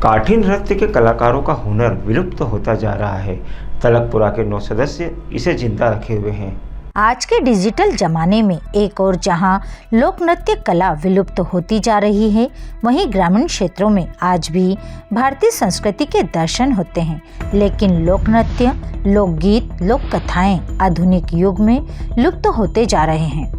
काठी नृत्य के कलाकारों का हुनर विलुप्त होता जा रहा है। तलकपुरा के 9 सदस्य इसे जिंदा रखे हुए हैं। आज के डिजिटल जमाने में एक और जहां लोक नृत्य कला विलुप्त होती जा रही है, वहीं ग्रामीण क्षेत्रों में आज भी भारतीय संस्कृति के दर्शन होते हैं। लेकिन लोक नृत्य, लोकगीत, लोक कथाएं आधुनिक युग में लुप्त होते जा रहे हैं।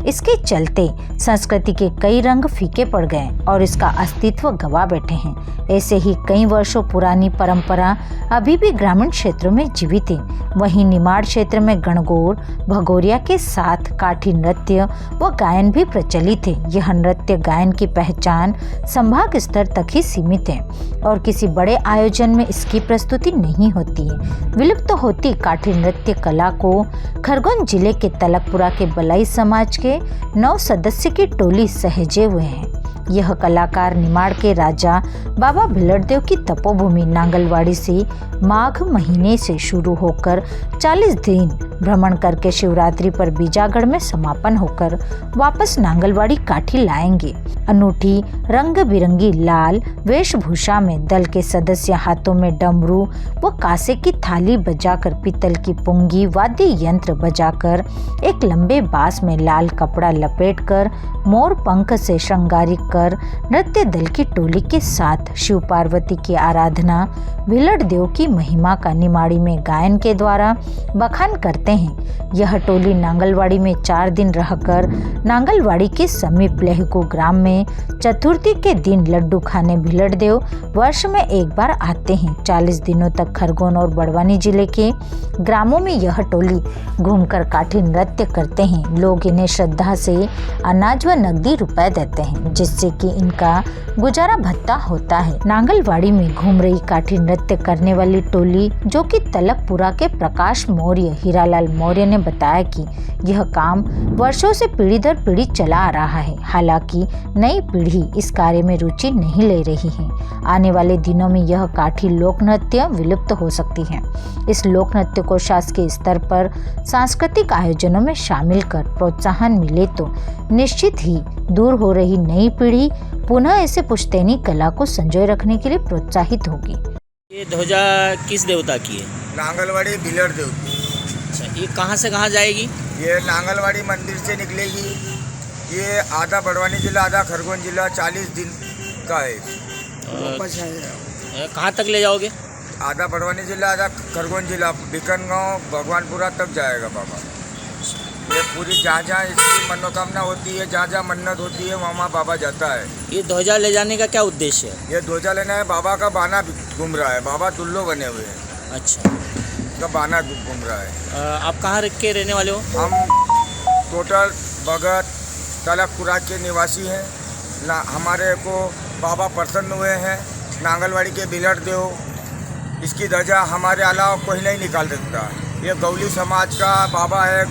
इसके चलते संस्कृति के कई रंग फीके पड़ गए और इसका अस्तित्व गवा बैठे हैं। ऐसे ही कई वर्षों पुरानी परंपरा अभी भी ग्रामीण क्षेत्रों में जीवित है। वहीं निमाड़ क्षेत्र में गणगौर, भगोरिया के साथ काठी नृत्य व गायन भी प्रचलित है। यह नृत्य गायन की पहचान संभाग स्तर तक ही सीमित है और किसी बड़े आयोजन में इसकी प्रस्तुति नहीं होती है। विलुप्त होती काठी नृत्य कला को खरगोन जिले के तलकपुरा के बलाई समाज के 9 सदस्य की टोली सहेजे हुए हैं। यह कलाकार निमाड़ के राजा बाबा भिलड़देव की तपोभूमि नांगलवाड़ी से माघ महीने से शुरू होकर 40 दिन भ्रमण करके शिवरात्रि पर बीजागढ़ में समापन होकर वापस नांगलवाड़ी काठी लाएंगे। अनूठी रंग बिरंगी लाल वेशभूषा में दल के सदस्य हाथों में डमरू व कांसे की थाली बजाकर, पीतल की पुंगी वाद्य यंत्र बजाकर, एक लंबे बांस में लाल कपड़ा लपेटकर, मोर पंख से श्रृंगारित कर नृत्य दल की टोली के साथ शिव पार्वती की आराधना, भिलड़ देव की महिमा का निमाड़ी में गायन के द्वारा बखान करते हैं। यह टोली नांगलवाड़ी में 4 दिन रहकर नांगलवाड़ी के समीप लेहकू ग्राम में चतुर्थी के दिन लड्डू खाने भिलड़ देव वर्ष में एक बार आते हैं। 40 दिनों तक खरगोन और बड़वानी जिले के ग्रामों में यह टोली घूमकर काठी नृत्य करते हैं। लोग इन्हें श्रद्धा से अनाज व नकदी रुपए देते हैं, जिससे कि इनका गुजारा भत्ता होता है। नांगलवाड़ी में घूम रही काठी नृत्य करने वाली टोली, जो कि तलकपुरा के प्रकाश मौर्य, हीरालाल मौर्य ने बताया कि यह काम वर्षों से पीढ़ी दर पीढ़ी चला आ रहा है। हालांकि नई पीढ़ी इस कार्य में रुचि नहीं ले रही है। आने वाले दिनों में यह काठी लोक नृत्य विलुप्त हो सकती है। इस लोक नृत्य को शासकीय स्तर पर सांस्कृतिक आयोजनों में शामिल कर प्रोत्साहन मिले तो निश्चित ही दूर हो रही नई पीढ़ी पुनः ऐसे पुश्तैनी कला को संजोए रखने के लिए प्रोत्साहित होगी। ये ध्वजा किस देवता की है? नांगलवाड़ी भिलड़ देव की। अच्छा, ये कहाँ से कहाँ जाएगी? ये नांगलवाड़ी मंदिर से निकलेगी। ये आधा बड़वानी जिला, आधा खरगोन जिला 40 दिन का है। कहाँ तक ले जाओगे? आधा बड़वानी जिला, आधा खरगोन जिला, बिकनगांव, भगवानपुरा तक जाएगा बाबा। ये पूरी जहाँ इसकी मनोकामना होती है, जहाँ मन्नत होती है, वहाँ बाबा जाता है। ये ध्वजा ले जाने का क्या उद्देश्य है? ये ध्वजा लेना है, बाबा का बाना घूम रहा है। बाबा दुल्लो बने हुए हैं। अच्छा, का बाना घूम रहा है। आप कहाँ के रहने वाले हो? हम टोटल भगत तलकपुरा के निवासी हैं। हमारे को बाबा प्रसन्न हुए हैं। नांगलवाड़ी के भिलड़ देव, इसकी ध्वजा हमारे अलावा कोई नहीं निकाल सकता। ये गौली समाज का बाबा है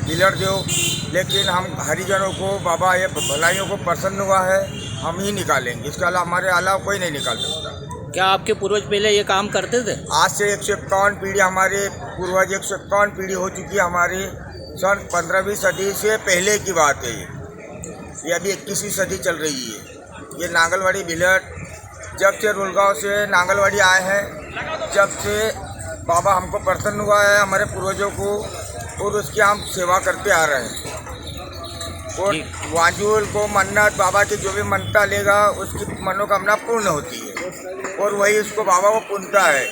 भिलड़ देव, लेकिन हम हरिजनों को बाबा ये भलाइयों को प्रसन्न हुआ है, हम ही निकालेंगे। इसके अलावा हमारे अलावा कोई नहीं निकाल सकता। क्या आपके पूर्वज पहले ये काम करते थे? आज से 151 पीढ़ी, हमारे पूर्वज 151 पीढ़ी हो चुकी है। हमारी सन 15वीं सदी से पहले की बात है। ये अभी 21वीं सदी चल रही है। ये नांगलवाड़ी भिलड़ जब से रुलगांव से नांगलवाड़ी आए हैं, जब से बाबा हमको प्रसन्न हुआ है, हमारे पूर्वजों को, और उसकी हम सेवा करते आ रहे हैं। और वांजुल को मन्नत, बाबा की जो भी मनता लेगा उसकी मनोकामना पूर्ण होती है और वही उसको बाबा को पूछता है।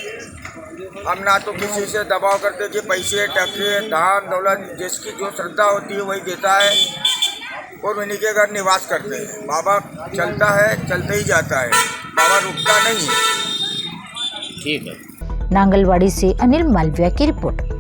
हम ना तो किसी से दबाव करते कि पैसे, टके, धान दौलत, जिसकी जो श्रद्धा होती है वही देता है और उन्हीं के घर निवास करते हैं। बाबा चलता है, चलते ही जाता है, बाबा रुकता नहीं है। ठीक है। नांगलवाड़ी से अनिल मालविया की रिपोर्ट।